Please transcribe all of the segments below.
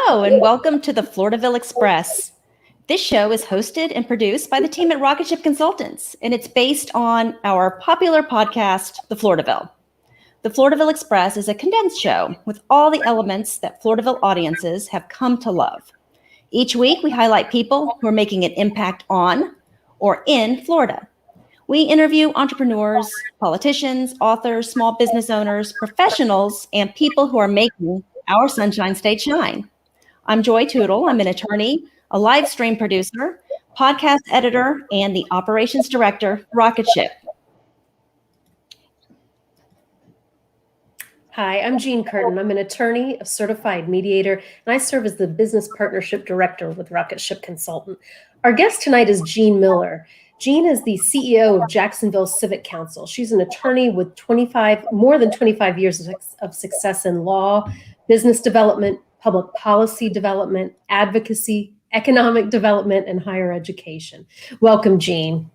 Hello, and welcome to the Floridaville Express. This show is hosted and produced by the team at Rocket Ship Consultants, and it's based on our popular podcast, The Floridaville. The Floridaville Express is a condensed show with all the elements that Floridaville audiences have come to love. Each week, we highlight people who are making an impact on or in Florida. We interview entrepreneurs, politicians, authors, small business owners, professionals, and people who are making our Sunshine State shine. I'm Joy Tootle. I'm an attorney, a live stream producer, podcast editor, and the operations director, Rocket Ship. Hi, I'm Jeanne Curtin. I'm an attorney, a certified mediator, and I serve as the business partnership director with Rocket Ship Consultant. Our guest tonight is Jeanne Miller. Jeanne is the CEO of Jacksonville Civic Council. She's an attorney with more than 25 years of success in law, business development, public policy development, advocacy, economic development, and higher education. Welcome, Jeanne.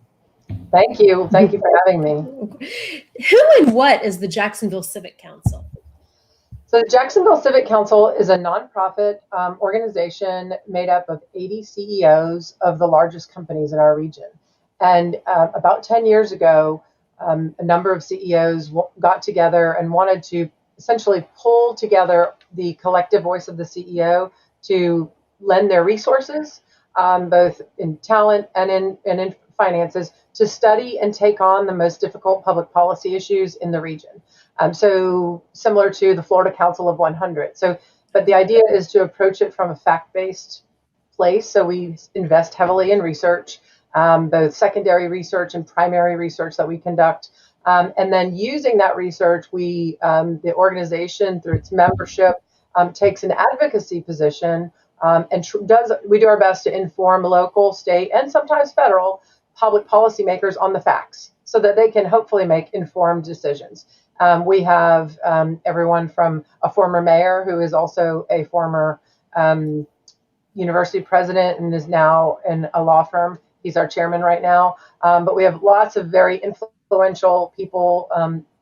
Thank you. Thank you for having me. Who and what is the Jacksonville Civic Council? So the Jacksonville Civic Council is a nonprofit organization made up of 80 CEOs of the largest companies in our region. And about 10 years ago, a number of CEOs got together and wanted to essentially pull together the collective voice of the CEO to lend their resources, both in talent and in finances, to study and take on the most difficult public policy issues in the region. So similar to the Florida Council of 100. But the idea is to approach it from a fact-based place. So we invest heavily in research, both secondary research and primary research that we conduct. And then using that research, the organization, through its membership, takes an advocacy position and we do our best to inform local, state, and sometimes federal public policymakers on the facts so that they can hopefully make informed decisions. We have everyone from a former mayor who is also a former university president and is now in a law firm. He's our chairman right now. But we have lots of very influential people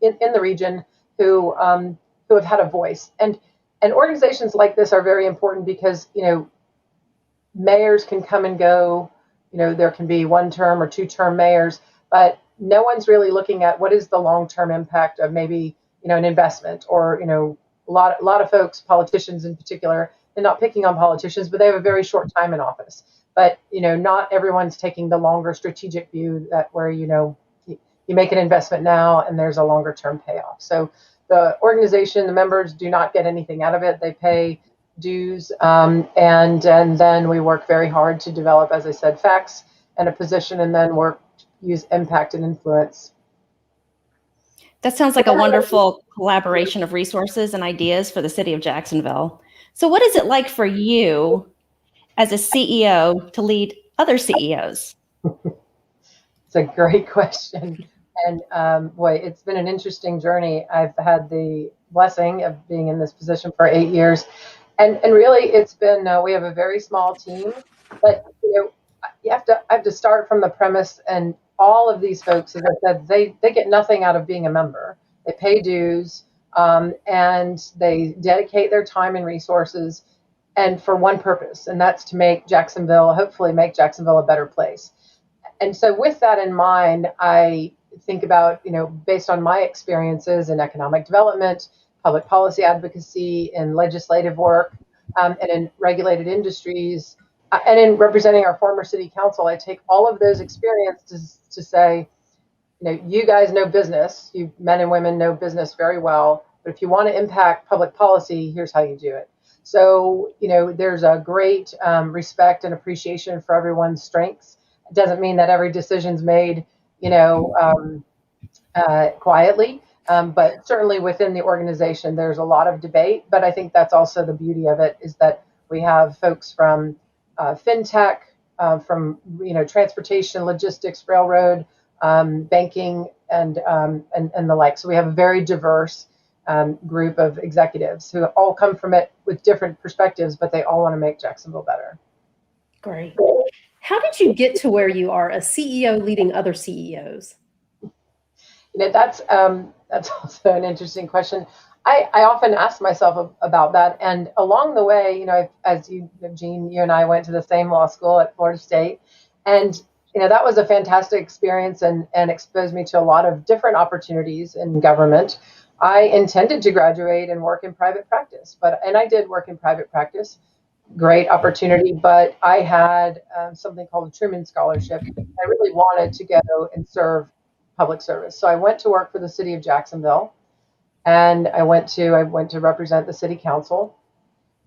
in the region who have had a voice. And organizations like this are very important because, mayors can come and go. There can be one-term or two-term mayors, but no one's really looking at what is the long-term impact of maybe, an investment or, a lot of folks, politicians in particular, they're not picking on politicians, but they have a very short time in office. But, not everyone's taking the longer strategic view where, you make an investment now and there's a longer term payoff. So the organization, the members do not get anything out of it. They pay dues, and then we work very hard to develop, as I said, facts and a position, and then use impact and influence. That sounds like a wonderful collaboration of resources and ideas for the city of Jacksonville. So what is it like for you as a CEO to lead other CEOs? It's a great question. And it's been an interesting journey. I've had the blessing of being in this position for 8 years. And really, it's been, we have a very small team, but I have to start from the premise, and all of these folks, as I said, they get nothing out of being a member. They pay dues, and they dedicate their time and resources, and for one purpose, and that's to hopefully make Jacksonville a better place. And so with that in mind, I think about, based on my experiences in economic development, public policy advocacy, in legislative work, and in regulated industries, and in representing our former city council, I take all of those experiences to say, you guys know business, you men and women know business very well, but if you want to impact public policy, here's how you do it. So, there's a great respect and appreciation for everyone's strengths. It doesn't mean that every decision's made, quietly. But certainly within the organization, there's a lot of debate. But I think that's also the beauty of it, is that we have folks from fintech, from transportation, logistics, railroad, banking, and the like. So we have a very diverse group of executives who all come from it with different perspectives, but they all want to make Jacksonville better. Great. How did you get to where you are, a CEO leading other CEOs? That's also an interesting question. I often ask myself about that. And along the way, as Jeanne, you and I went to the same law school at Florida State. And, that was a fantastic experience and exposed me to a lot of different opportunities in government. I intended to graduate and work in private practice, and I did work in private practice. Great opportunity, but I had something called a Truman Scholarship. I really wanted to go and serve public service. So I went to work for the city of Jacksonville, and I went to represent the city council.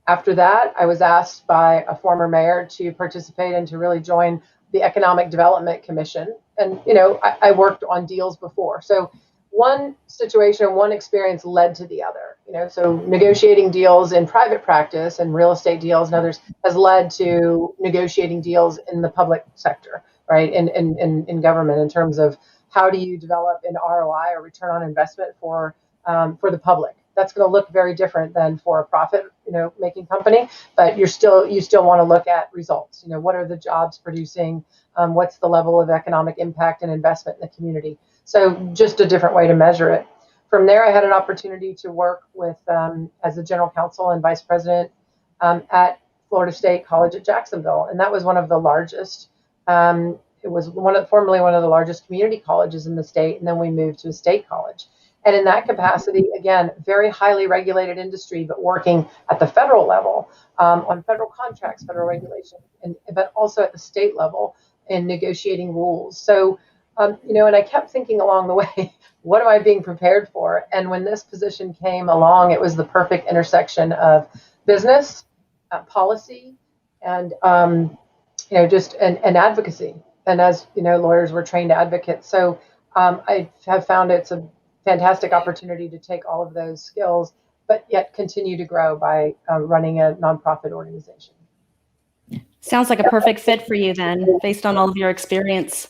After that, I was asked by a former mayor to participate and to really join the Economic Development Commission. And, I worked on deals before. So one situation, one experience led to the other, so negotiating deals in private practice and real estate deals and others has led to negotiating deals in the public sector, right? In government, in terms of how do you develop an ROI, or return on investment for the public. That's going to look very different than for a profit, making company, but you still want to look at results. What are the jobs producing? What's the level of economic impact and investment in the community? So just a different way to measure it. From there, I had an opportunity to work with as the general counsel and vice president at Florida State College at Jacksonville, and that was one of the largest. It was formerly one of the largest community colleges in the state, and then we moved to a state college. And in that capacity, again, very highly regulated industry, but working at the federal level on federal contracts, federal regulation, but also at the state level in negotiating rules. So, and I kept thinking along the way, what am I being prepared for? And when this position came along, it was the perfect intersection of business, policy, and just an advocacy. And as lawyers were trained advocates, so I have found it's a fantastic opportunity to take all of those skills, but yet continue to grow by running a nonprofit organization. Sounds like a perfect fit for you then, based on all of your experience.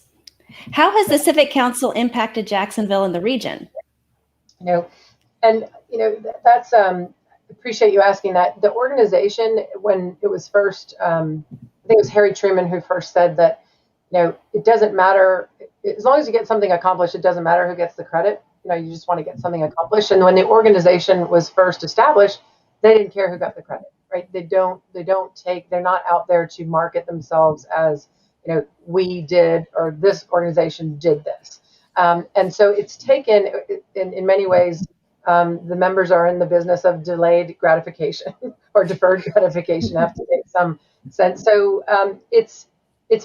How has the Civic Council impacted Jacksonville and the region? That's appreciate you asking that. The organization, when it was first, I think it was Harry Truman who first said that, it doesn't matter, as long as you get something accomplished, it doesn't matter who gets the credit. You just want to get something accomplished. And when the organization was first established, they didn't care who got the credit, right? They're not out there to market themselves as, we did, or this organization did this. And so it's taken, in many ways, the members are in the business of delayed gratification or deferred gratification, I have to make some sense. So it's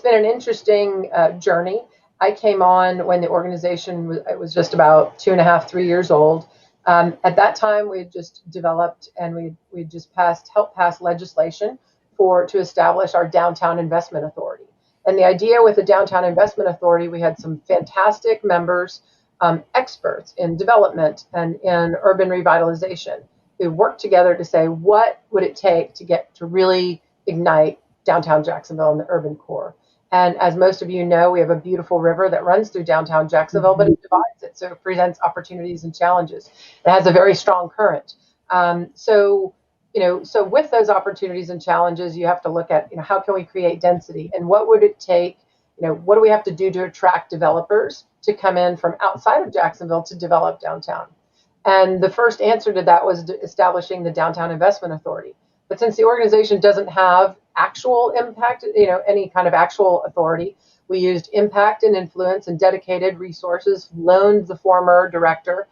been an interesting journey. I came on when the organization was just about 2.5, 3 years old. At that time, we had just developed and we just helped pass legislation to establish our Downtown Investment Authority. And the idea with the Downtown Investment Authority, we had some fantastic members, experts in development and in urban revitalization, who worked together to say, what would it take to really ignite downtown Jacksonville and the urban core? And as most of you know, we have a beautiful river that runs through downtown Jacksonville, but it divides it. So it presents opportunities and challenges. It has a very strong current. So with those opportunities and challenges, you have to look at, how can we create density, and what would it take? What do we have to do to attract developers to come in from outside of Jacksonville to develop downtown? And the first answer to that was establishing the Downtown Investment Authority. But since the organization doesn't have actual impact, any kind of actual authority, we used impact and influence and dedicated resources, loaned the former director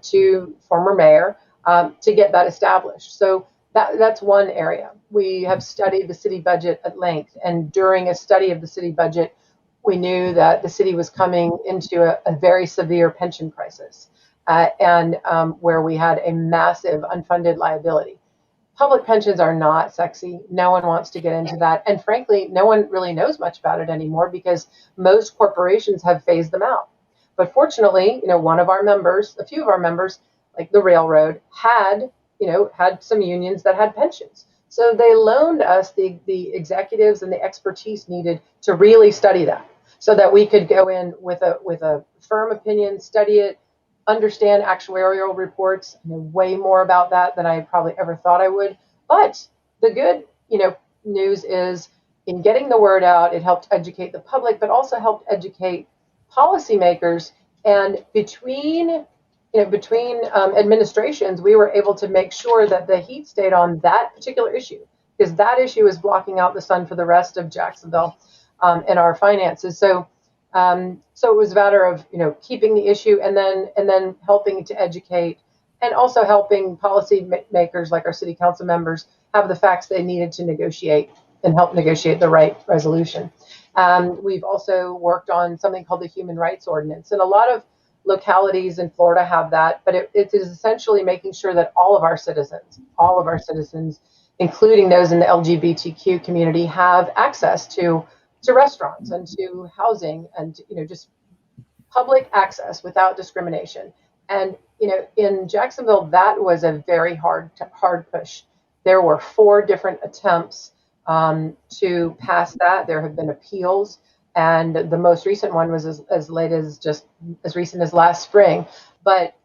to former mayor to get that established. So that's one area. We have studied the city budget at length, and during a study of the city budget, we knew that the city was coming into a very severe pension crisis, and where we had a massive unfunded liability. Public pensions are not sexy. No one wants to get into that. And frankly, no one really knows much about it anymore because most corporations have phased them out. But fortunately, one of our members, a few of our members, like the railroad, had some unions that had pensions. So they loaned us the executives and the expertise needed to really study that, so that we could go in with a firm opinion, study it, understand actuarial reports. I know way more about that than I probably ever thought I would. But the good, news is, in getting the word out, it helped educate the public, but also helped educate policymakers. And between between administrations, we were able to make sure that the heat stayed on that particular issue, because that issue is blocking out the sun for the rest of Jacksonville and our finances. So it was a matter of keeping the issue and then helping to educate, and also helping policy makers like our city council members have the facts they needed to negotiate and help negotiate the right resolution. We've also worked on something called the Human Rights Ordinance, and a lot of localities in Florida have that, but it is essentially making sure that all of our citizens, including those in the LGBTQ community, have access to restaurants and to housing and just public access without discrimination. And in Jacksonville, that was a very hard push. There were 4 different attempts to pass that. There have been appeals, and the most recent one was as recent as last spring. But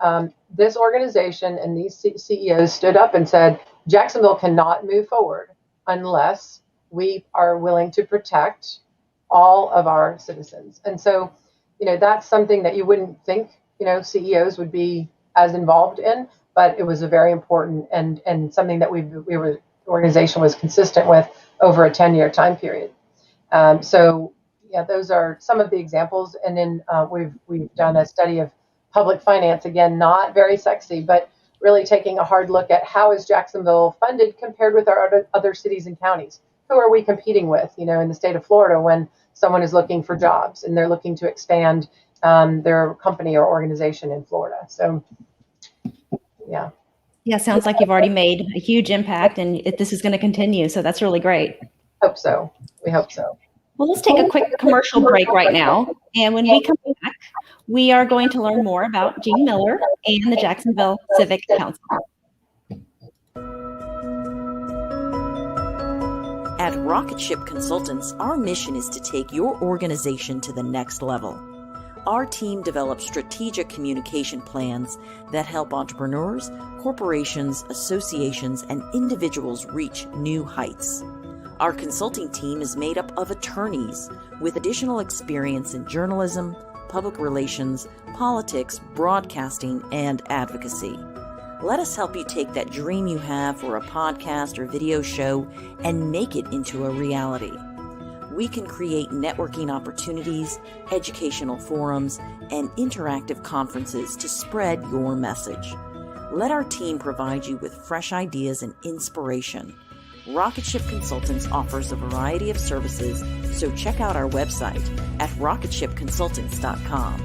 this organization and these CEOs stood up and said, Jacksonville cannot move forward unless we are willing to protect all of our citizens. And so, that's something that you wouldn't think, CEOs would be as involved in, but it was a very important and something that the organization was consistent with over a 10-year time period. So yeah, those are some of the examples. And then we've done a study of public finance, again, not very sexy, but really taking a hard look at how is Jacksonville funded compared with our other cities and counties. Who are we competing with, in the state of Florida when someone is looking for jobs and they're looking to expand their company or organization in Florida? So, yeah. Yeah, sounds like you've already made a huge impact, and this is going to continue. So that's really great. Hope so. We hope so. Well, let's take a quick commercial break right now. And when we come back, we are going to learn more about Jeanne Miller and the Jacksonville Civic Council. At Rocket Ship Consultants, our mission is to take your organization to the next level. Our team develops strategic communication plans that help entrepreneurs, corporations, associations, and individuals reach new heights. Our consulting team is made up of attorneys with additional experience in journalism, public relations, politics, broadcasting, and advocacy. Let us help you take that dream you have for a podcast or video show and make it into a reality. We can create networking opportunities, educational forums, and interactive conferences to spread your message. Let our team provide you with fresh ideas and inspiration. Rocket Ship Consultants offers a variety of services, so check out our website at rocketshipconsultants.com.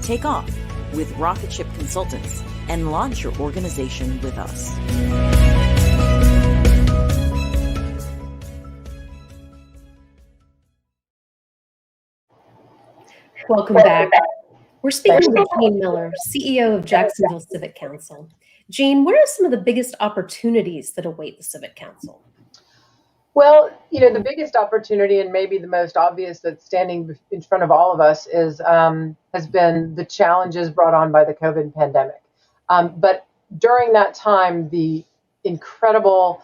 Take off with Rocket Ship Consultants and launch your organization with us. Welcome back. We're speaking with Jeanne Miller, CEO of Jacksonville Civic Council. Jeanne, what are some of the biggest opportunities that await the Civic Council? Well, the biggest opportunity, and maybe the most obvious that's standing in front of all of us, has been the challenges brought on by the COVID pandemic. But during that time, the incredible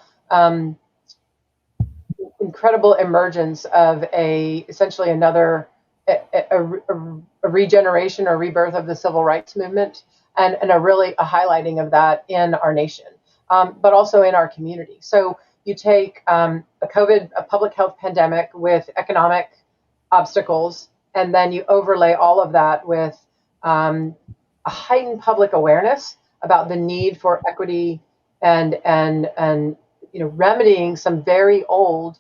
emergence of essentially another a regeneration or rebirth of the civil rights movement, and a highlighting of that in our nation, but also in our community. So you take a public health pandemic with economic obstacles, and then you overlay all of that with a heightened public awareness about the need for equity and remedying some very old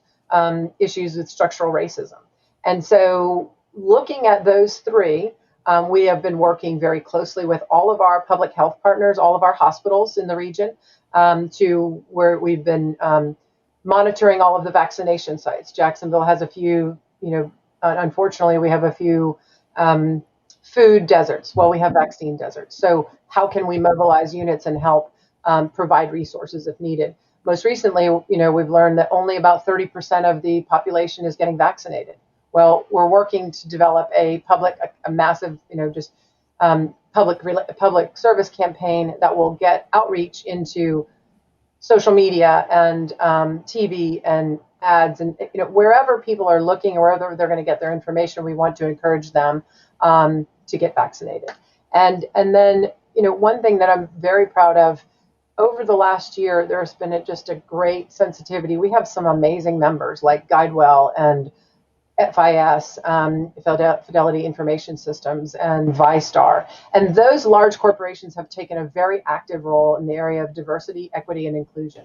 issues with structural racism. And so, looking at those three, we have been working very closely with all of our public health partners, all of our hospitals in the region, to where we've been monitoring all of the vaccination sites. Jacksonville has a few, unfortunately, we have a few food deserts. Well, we have vaccine deserts. So how can we mobilize units and help provide resources if needed? Most recently, we've learned that only about 30% of the population is getting vaccinated. Well, we're working to develop a massive, public service campaign that will get outreach into social media and TV and ads, and wherever people are looking or wherever they're going to get their information, we want to encourage them to get vaccinated. And then one thing that I'm very proud of, over the last year, there's been just a great sensitivity. We have some amazing members like Guidewell and FIS, Fidelity Information Systems, and ViStar. And those large corporations have taken a very active role in the area of diversity, equity, and inclusion.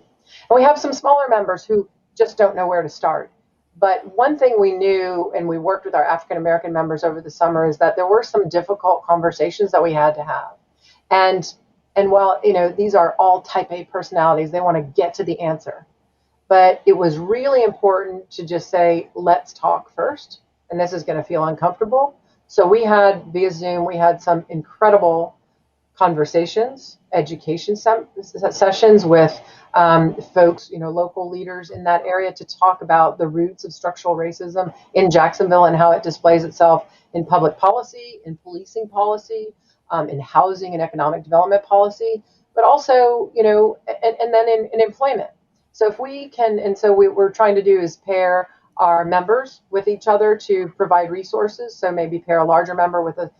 And we have some smaller members who just don't know where to start. But one thing we knew, and we worked with our African American members over the summer, is that there were some difficult conversations that we had to have. And while, these are all type A personalities, they want to get to the answer. But it was really important to just say, let's talk first. And this is going to feel uncomfortable. So we had, via Zoom, we had some incredible conversations, education sessions with folks, local leaders in that area, to talk about the roots of structural racism in Jacksonville and how it displays itself in public policy, in policing policy, in housing and economic development policy, but also, and then in employment. So if we can, and so what we're trying to do is pair our members with each other to provide resources. So maybe pair a larger member with a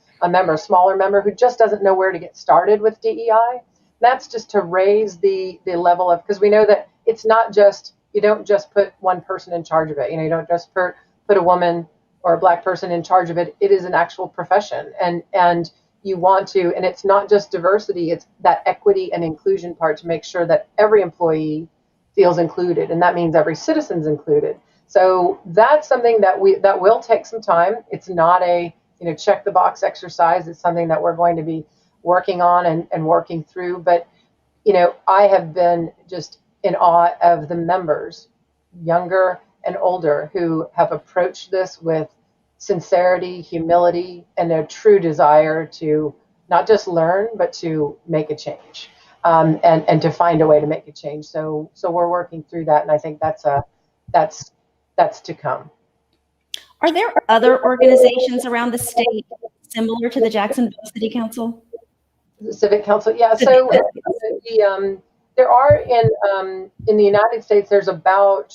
smaller member who just doesn't know where to get started with DEI. That's just to raise the level of, because we know that it's not just, you don't just put one person in charge of it. You don't just put a woman or a Black person in charge of it. It is an actual profession. And you want to, and it's not just diversity, it's that equity and inclusion part, to make sure that every employee feels included, and that means every citizen's included. So that's something that will take some time. It's not a check the box exercise. It's something that we're going to be working on and working through. But I have been just in awe of the members, younger and older, who have approached this with sincerity, humility, and a true desire to not just learn, but to make a change. And to find a way to make a change. So we're working through that, and I think that's to come. Are there other organizations around the state similar to the Jacksonville City Council? The Civic Council, yeah. So there are in the United States, there's about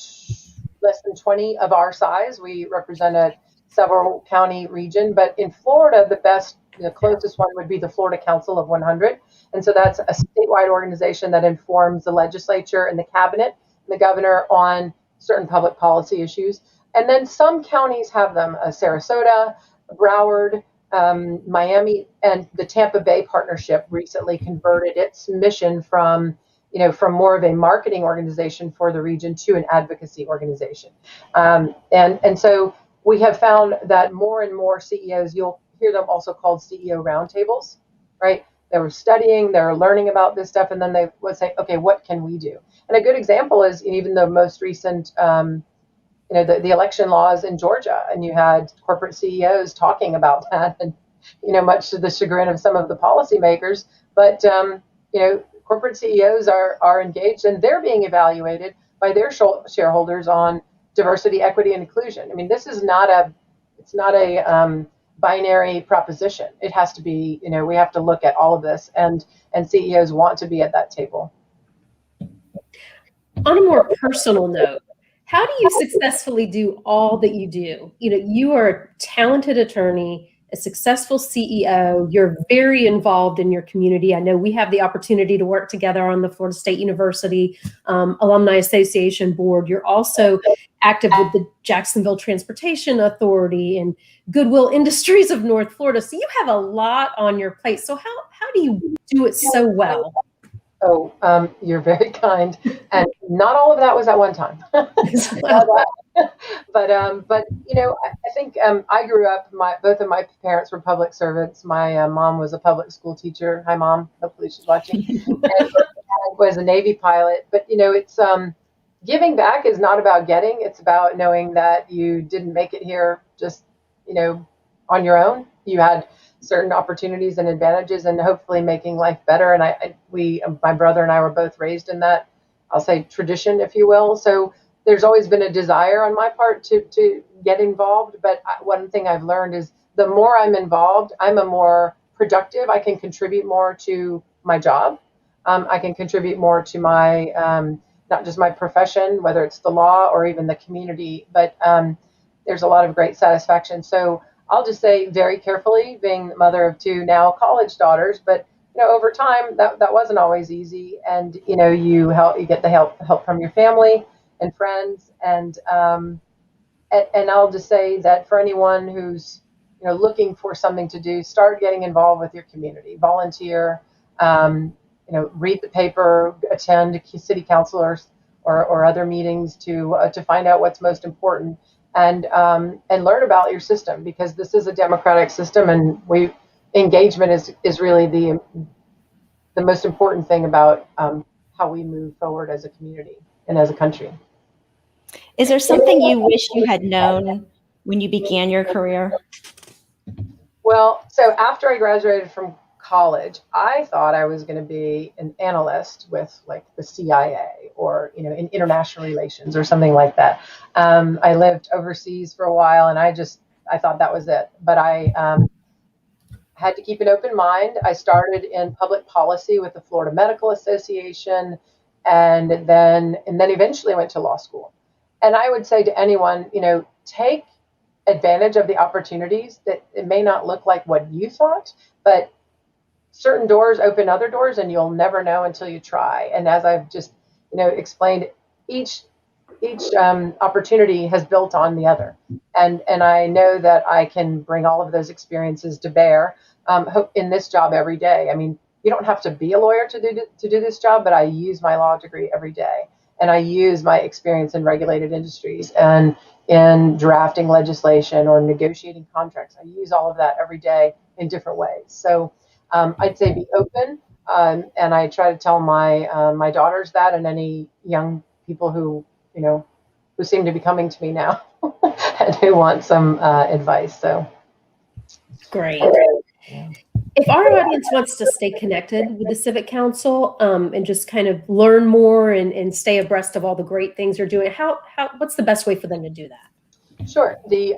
less than 20 of our size. We represent a several county region, but in Florida, the closest one would be the Florida Council of 100. And so that's a statewide organization that informs the legislature and the cabinet and the governor on certain public policy issues. And then some counties have them, Sarasota, Broward, Miami, and the Tampa Bay partnership recently converted its mission from more of a marketing organization for the region to an advocacy organization. And so we have found that more and more CEOs, you'll hear them also called CEO roundtables, right? They were studying, they were learning about this stuff, and then they would say, okay, what can we do? And a good example is even the most recent, the election laws in Georgia, and you had corporate CEOs talking about that, and much to the chagrin of some of the policymakers, but corporate CEOs are engaged, and they're being evaluated by their shareholders on diversity, equity, and inclusion. I mean, this is not a binary proposition. It has to be, we have to look at all of this, and CEOs want to be at that table. On a more personal note, how do you successfully do all that you do? You are a talented attorney, a successful CEO. You're very involved in your community. I know we have the opportunity to work together on the Florida State University Alumni Association board. You're also active with the Jacksonville Transportation Authority and Goodwill Industries of North Florida. So you have a lot on your plate. So how do you do it so well? Oh, you're very kind. And not all of that was at one time. But I think I grew up, both of my parents were public servants. My mom was a public school teacher. Hi, Mom. Hopefully she's watching. And my dad was a Navy pilot. But, it's giving back is not about getting. It's about knowing that you didn't make it here just, on your own. You had certain opportunities and advantages, and hopefully making life better. And my brother and I were both raised in that, I'll say, tradition, if you will. So there's always been a desire on my part to get involved. But one thing I've learned is the more I'm involved, I'm a more productive. I can contribute more to my job. I can contribute more to my, not just my profession, whether it's the law or even the community, but there's a lot of great satisfaction. So I'll just say very carefully, being the mother of two now college daughters, but over time that wasn't always easy, and you get the help from your family and friends, and I'll just say that for anyone who's looking for something to do, start getting involved with your community, volunteer, read the paper, attend city councilors or other meetings to find out what's most important, and learn about your system, because this is a democratic system, and engagement is really the most important thing about how we move forward as a community and as a country. Is there something you wish you had known when you began your career? Well, so after I graduated from college, I thought I was going to be an analyst with like the CIA or, in international relations or something like that. I lived overseas for a while, and I thought that was it. But I had to keep an open mind. I started in public policy with the Florida Medical Association, and then eventually went to law school. And I would say to anyone, take advantage of the opportunities. That it may not look like what you thought, but certain doors open other doors, and you'll never know until you try. And as I've just explained, each opportunity has built on the other, and I know that I can bring all of those experiences to bear in this job every day. I mean, you don't have to be a lawyer to do this job, but I use my law degree every day, and I use my experience in regulated industries and in drafting legislation or negotiating contracts. I use all of that every day in different ways. So I'd say be open, and I try to tell my daughters that, and any young people who seem to be coming to me now and who want some advice. So great. Yeah. If our audience wants to stay connected with the Civic Council and just kind of learn more and stay abreast of all the great things you're doing, what's the best way for them to do that? Sure. The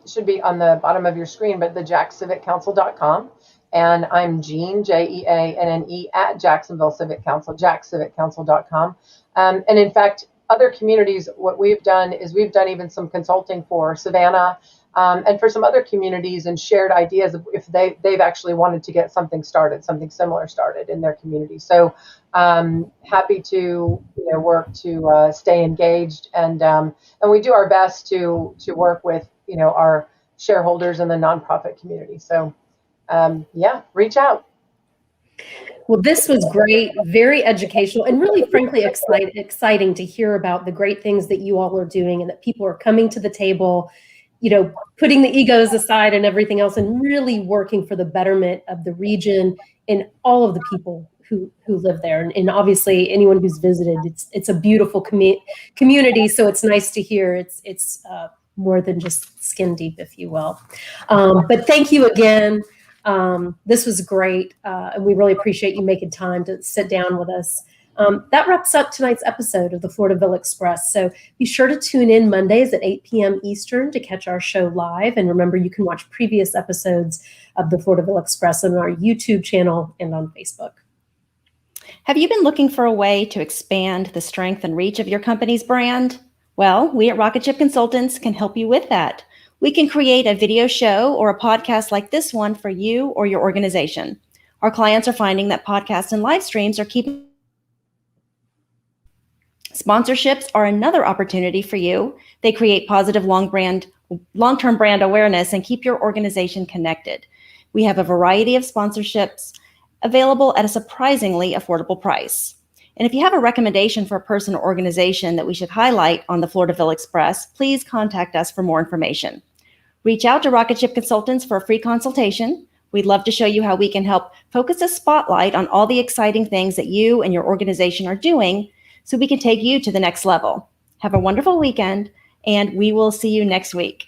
should be on the bottom of your screen, but the jacksciviccouncil.com. And I'm Jeanne, Jeanne, at Jacksonville Civic Council, jacksciviccouncil.com. And in fact, other communities, what we've done is we've done even some consulting for Savannah and for some other communities, and shared ideas of if they've actually wanted to get something similar started in their community. So happy to work to stay engaged, and we do our best to work with our shareholders in the nonprofit community. So reach out. Well, this was great, very educational, and really, frankly, exciting to hear about the great things that you all are doing, and that people are coming to the table, putting the egos aside and everything else, and really working for the betterment of the region and all of the people who live there. And obviously, anyone who's visited, it's a beautiful community. So it's nice to hear it's more than just skin deep, if you will. But thank you again. This was great, and we really appreciate you making time to sit down with us. That wraps up tonight's episode of the Floridaville Express. So be sure to tune in Mondays at 8 p.m. Eastern to catch our show live. And remember, you can watch previous episodes of the Floridaville Express on our YouTube channel and on Facebook. Have you been looking for a way to expand the strength and reach of your company's brand? Well, we at Rocket Ship Consultants can help you with that. We can create a video show or a podcast like this one for you or your organization. Our clients are finding that podcasts and live streams are keeping. Sponsorships are another opportunity for you. They create positive long-term brand awareness and keep your organization connected. We have a variety of sponsorships available at a surprisingly affordable price. And if you have a recommendation for a person or organization that we should highlight on the Floridaville Express, please contact us for more information. Reach out to Rocket Ship Consultants for a free consultation. We'd love to show you how we can help focus a spotlight on all the exciting things that you and your organization are doing so we can take you to the next level. Have a wonderful weekend, and we will see you next week.